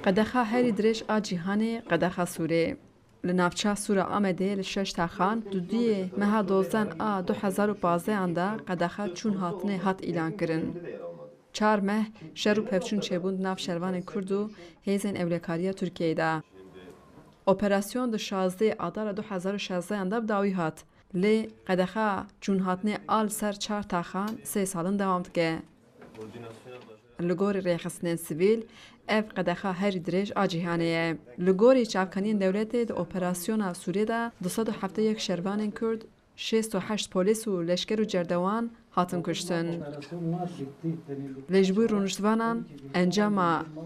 قدخا هری درش آ جیهانی قدخا سوره لنافچا سوره آمده لشش تاخان دودی مها دوزن آ 2015 انده قدخا چون هاتنه هات ایلان کرن. 4 مه شر و پفچون چبوند ناف شروان کرد و هیزن اولکاریا ترکیه دا. اپراسیون د 16 آذر 2016 انداب داوی هات. لی قدخا چون هاتنه آل سر 4 تاخان 3 سالن دوام دکه. لگوری ریخستن سیویل اف قدخا هری درج آجیهانه. لگوری چاپکنین دولت د اپراسیون سوریه دا 271 شروان کرد 68 پلیس و لشکر و جردوان هاتن کشتن. لجبوی رونشتوانان انجام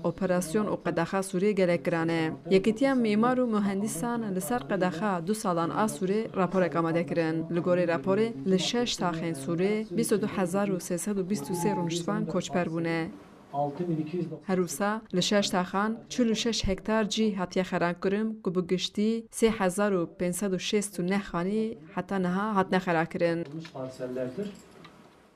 اپراسیون و قدخا سوریه گلک گرانه. یکیتیم میمار و مهندسان لسر قدخا 2 سالان آ سوریه راپور آماده کرن. لگوری راپور لشش تاخین سوریه 22323 رونشتوان کوچپر بونه. هروسا لشش تاخان 46 هکتار جی هاتیه خراب کرم که بگشتی 3569 خانی حتی نها هات نخراب کرن.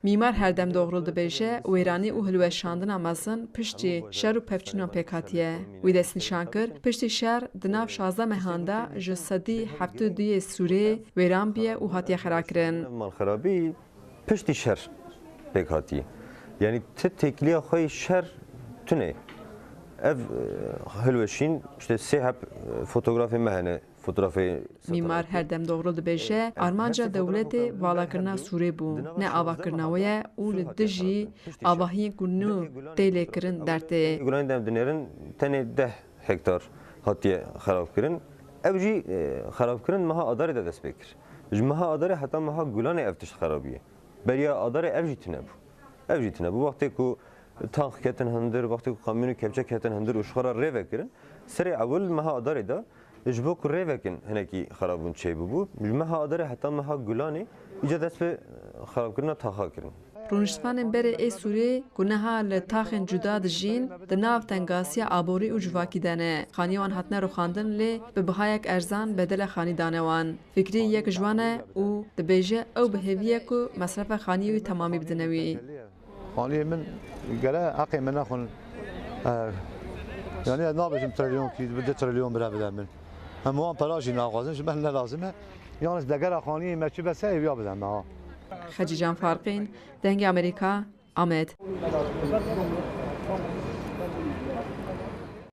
میمار هر دم دوغرول بیشه و ایرانی و هلوه شاندن آمازن پشتی شهر و پفچنان پیکاتیه. وی دست نشان کرد پشتی شهر دناف 16 مهانده جسدی 72 سوره و ایران بیه و هاتیه خراب کرن. مال خرابی پشتی شهر پیکاتیه. یعنی تکلیه خواهی شهر تونه. اف هلوشین işte سه فوتوغرافی مهنه. میمار هر دم دوغرول بیشه آرمانجا دولت والا کرنا سوره بو نه آوا کرناویه او لدجی آواهی کنو تیله کرن درته. گولان دم دنیرن تنه 10 هکتار هاتیه خراب کرن. اوجی خراب کرن مها آداری دست بکر. مها آداری حتی مها گولان افتش خرابیه. بریا آداری اوجی تنبو. اوجی تنبو وقتی کو تانک کتن هندر وقتی کو کامیون کپچه کتن هندر اشخارا ریو کرن. سری اول مها آداری دا اجبو کره وکن هنکی خرابون چی ببو مها آداره حتی مها گلانی ایجاد دست به خراب کردن تاخا کردن. رونشتوانên berê ê Sûrê ku niha li taxên cuda dijîn di nav tengasiya aborî û civakî de ne. Xanî wan hatine rûxandin lê bi bihayek erzan bedela xanî dane wan. Fikrî yek ji wan e û dibêje ew bi hêviye ku mesrefa xanî wî temamî bidine wî. Xanîyê min gele aqê min naxwin yani nabêjim trilyon kî bi 2 trilyon bire bide min. هم وان پراجی ناقازن شبه لازمه یعنی دگر خانی مچی بسه بیا بدن ها. خجیجان فارقین دنگ امریکا آمد.